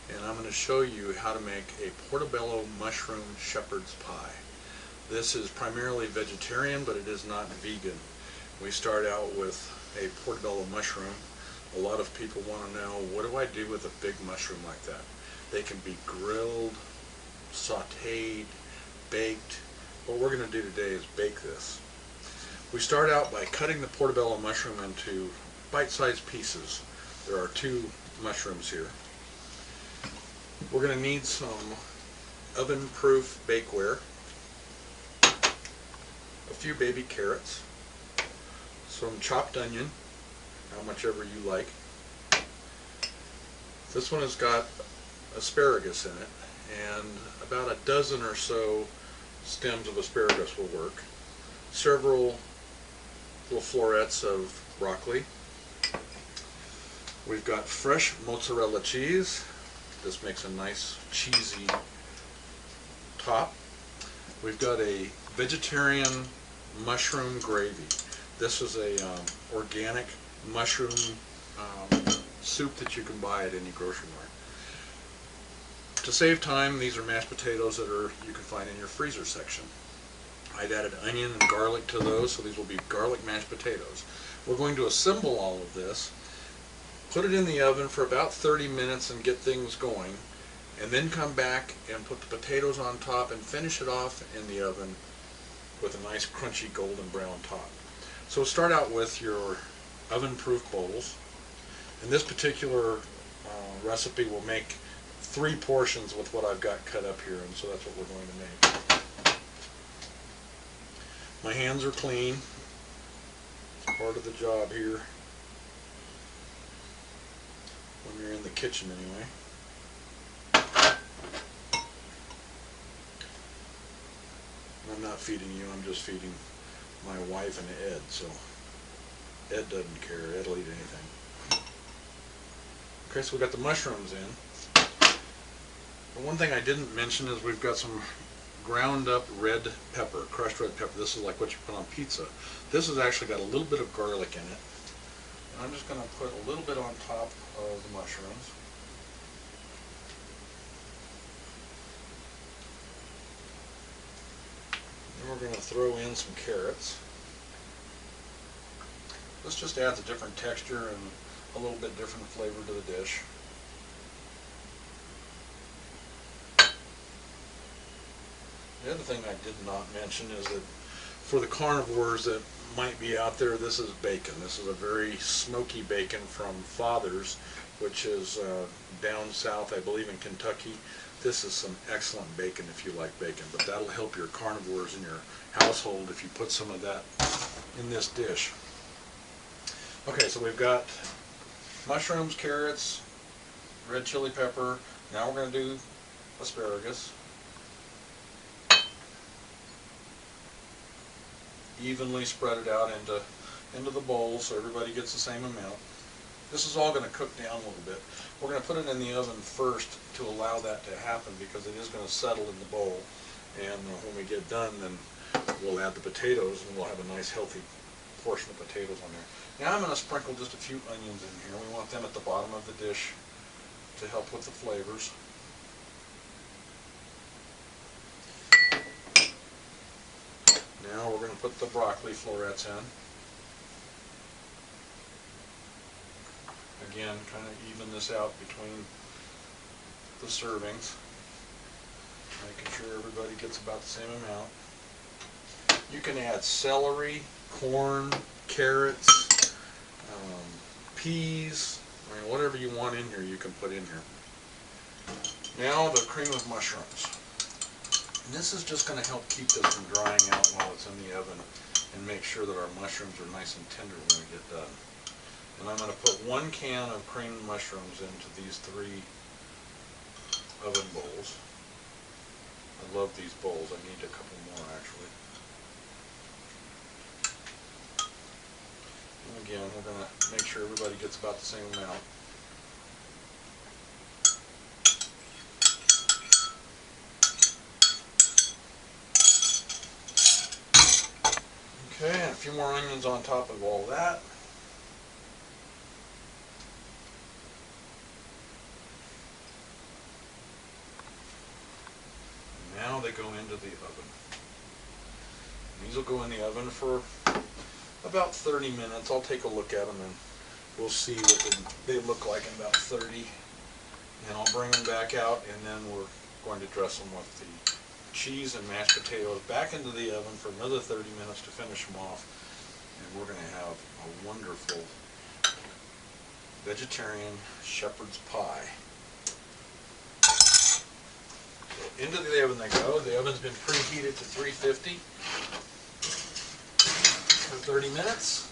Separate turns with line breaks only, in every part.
and I'm going to show you how to make a Portobelo Mushroom Shepherd's Pie. This is primarily vegetarian, but it is not vegan. We start out with a Portobelo mushroom. A lot of people want to know, what do I do with a big mushroom like that? They can be grilled, sauteed, baked. What we're going to do today is bake this. We start out by cutting the Portobelo mushroom into bite-sized pieces. There are 2 mushrooms here. We're going to need some oven-proof bakeware, a few baby carrots, some chopped onion, how much ever you like. This one has got asparagus in it, and about a dozen or so stems of asparagus will work. Several little florets of broccoli. We've got fresh mozzarella cheese. This makes a nice cheesy top. We've got a vegetarian mushroom gravy. This is a organic mushroom soup that you can buy at any grocery mart. To save time, these are mashed potatoes that you can find in your freezer section. I've added onion and garlic to those, so these will be garlic mashed potatoes. We're going to assemble all of this, put it in the oven for about 30 minutes and get things going, and then come back and put the potatoes on top and finish it off in the oven with a nice crunchy golden brown top. So start out with your oven-proof bowls, and this particular recipe will make 3 portions with what I've got cut up here, and so that's what we're going to make. My hands are clean. It's part of the job here, when you're in the kitchen anyway. I'm not feeding you, I'm just feeding my wife and Ed, so Ed doesn't care, Ed will eat anything. Okay, so we've got the mushrooms in. But one thing I didn't mention is we've got some ground up red pepper, crushed red pepper. This is like what you put on pizza. This has actually got a little bit of garlic in it. And I'm just going to put a little bit on top of the mushrooms. Then we're going to throw in some carrots. This just adds a different texture and a little bit different flavor to the dish. The other thing I did not mention is that for the carnivores that might be out there, this is bacon. This is a very smoky bacon from Father's, which is down south, I believe in Kentucky. This is some excellent bacon if you like bacon, but that'll help your carnivores in your household if you put some of that in this dish. Okay, so we've got mushrooms, carrots, red chili pepper. Now we're going to do asparagus. Evenly spread it out into the bowl so everybody gets the same amount. This is all going to cook down a little bit. We're going to put it in the oven first to allow that to happen because it is going to settle in the bowl. And when we get done, then we'll add the potatoes and we'll have a nice healthy portion of potatoes on there. Now I'm going to sprinkle just a few onions in here. We want them at the bottom of the dish to help with the flavors. Now we're going to put the broccoli florets in. Again, kind of even this out between the servings, making sure everybody gets about the same amount. You can add celery, corn, carrots, peas, I mean, whatever you want in here you can put in here. Now the cream of mushrooms. And this is just going to help keep this from drying out while it's in the oven and make sure that our mushrooms are nice and tender when we get done. And I'm going to put 1 can of creamed mushrooms into these 3 oven bowls. I love these bowls. I need a couple more actually. And again, we're going to make sure everybody gets about the same amount. Okay, and a few more onions on top of all that. they go into the oven. These will go in the oven for about 30 minutes. I'll take a look at them and we'll see what they look like in about 30. And I'll bring them back out, and then we're going to dress them with the cheese and mashed potatoes back into the oven for another 30 minutes to finish them off. And we're going to have a wonderful vegetarian shepherd's pie. So into the oven they go. The oven's been preheated to 350 for 30 minutes.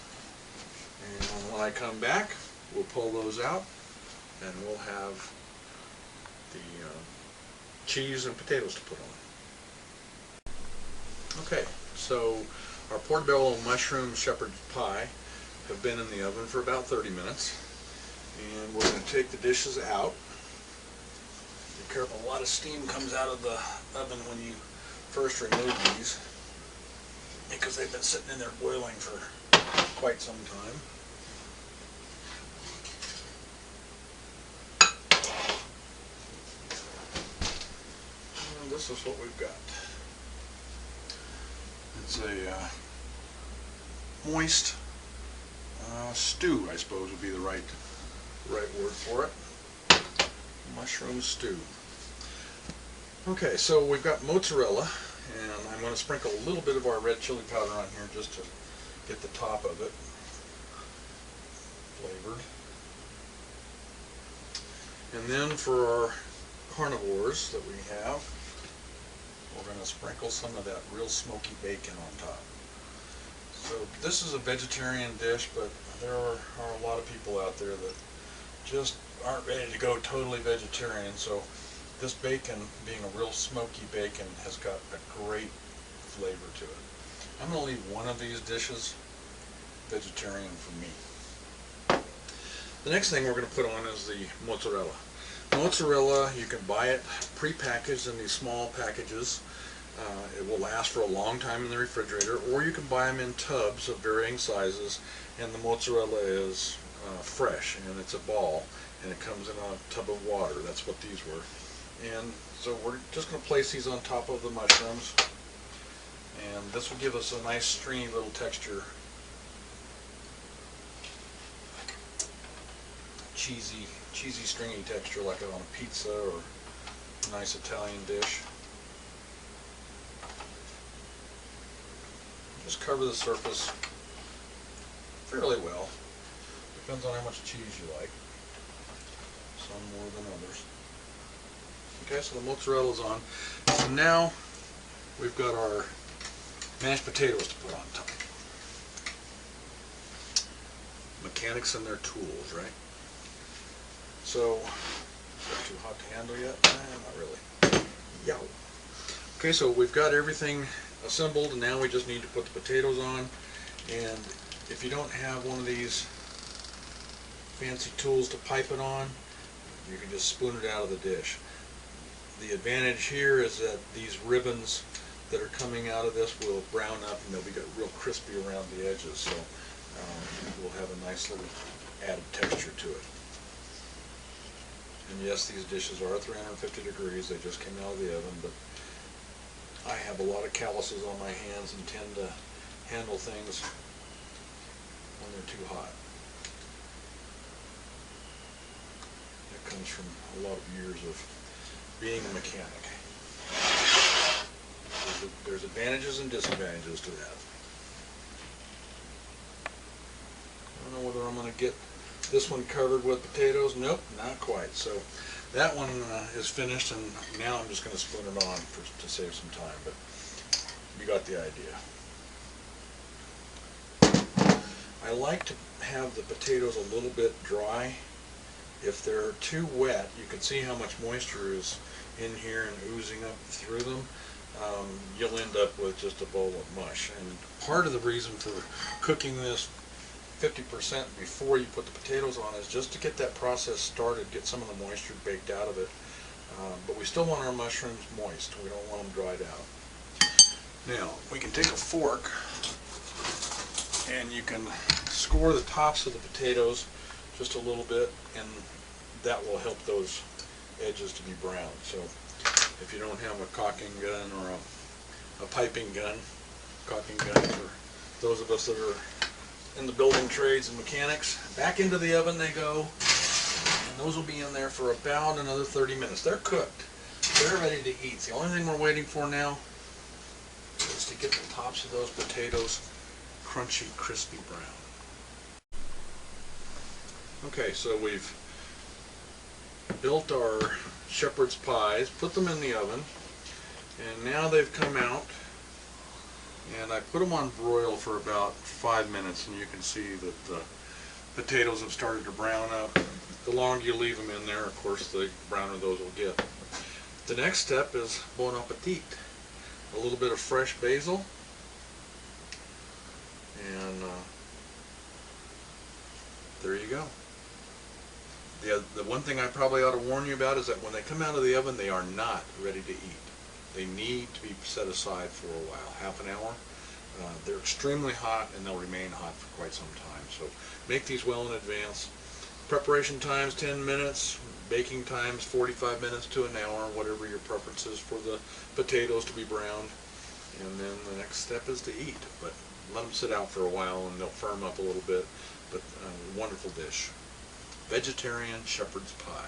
And when I come back, we'll pull those out and we'll have the cheese and potatoes to put on. Okay, so our Portobelo Mushroom Shepherd's Pie have been in the oven for about 30 minutes. And we're going to take the dishes out. Be careful, a lot of steam comes out of the oven when you first remove these, because they've been sitting in there boiling for quite some time. And this is what we've got. It's a moist stew, I suppose would be the right word for it. Mushroom stew. Okay, so we've got mozzarella, and I'm going to sprinkle a little bit of our red chili powder on here just to get the top of it flavored. And then for our carnivores that we have, we're going to sprinkle some of that real smoky bacon on top. So this is a vegetarian dish, but there are a lot of people out there that just aren't ready to go totally vegetarian. So this bacon, being a real smoky bacon, has got a great flavor to it. I'm going to leave one of these dishes vegetarian for me. The next thing we're going to put on is the mozzarella. Mozzarella, you can buy it pre-packaged in these small packages. It will last for a long time in the refrigerator, or you can buy them in tubs of varying sizes, and the mozzarella is fresh, and it's a ball, and it comes in a tub of water. That's what these were. And so we're just going to place these on top of the mushrooms, and this will give us a nice stringy little texture. Cheesy stringy texture like on a pizza or a nice Italian dish. Just cover the surface fairly well. Depends on how much cheese you like. Some more than others. Okay, so the mozzarella's on. So now we've got our mashed potatoes to put on top. Mechanics and their tools, right? So, is that too hot to handle yet? Not really. Yow. Okay, so we've got everything assembled, and now we just need to put the potatoes on. And if you don't have one of these fancy tools to pipe it on, you can just spoon it out of the dish. The advantage here is that these ribbons that are coming out of this will brown up, and they'll be real crispy around the edges, so we'll have a nice little added texture to it. And yes, these dishes are 350 degrees. They just came out of the oven, but I have a lot of calluses on my hands and tend to handle things when they're too hot. That comes from a lot of years of being a mechanic. There's advantages and disadvantages to that. I don't know whether I'm going to get this one covered with potatoes. Nope, not quite. So that one is finished, and now I'm just going to spoon it on to save some time, but you got the idea. I like to have the potatoes a little bit dry. If they're too wet, you can see how much moisture is in here and oozing up through them. You'll end up with just a bowl of mush. And part of the reason for cooking this 50% before you put the potatoes on is just to get that process started, get some of the moisture baked out of it. But we still want our mushrooms moist. We don't want them dried out. Now, we can take a fork and you can score the tops of the potatoes just a little bit, and that will help those edges to be brown. So if you don't have a caulking gun or a piping gun. Caulking gun for those of us that are in the building trades and mechanics. Back into the oven they go, and those will be in there for about another 30 minutes. They're cooked. They're ready to eat. The only thing we're waiting for now is to get the tops of those potatoes crunchy, crispy brown. Okay, so we've built our shepherd's pies, put them in the oven, and now they've come out, and I put them on broil for about 5 minutes, and you can see that the potatoes have started to brown up. The longer you leave them in there, of course, the browner those will get. The next step is bon appetit. A little bit of fresh basil, and there you go. The one thing I probably ought to warn you about is that when they come out of the oven, they are not ready to eat. They need to be set aside for a while, half an hour. They're extremely hot, and they'll remain hot for quite some time. So make these well in advance. Preparation times 10 minutes, baking times 45 minutes to an hour, whatever your preference is for the potatoes to be browned. And then the next step is to eat. But let them sit out for a while, and they'll firm up a little bit. But wonderful dish. Vegetarian shepherd's pie.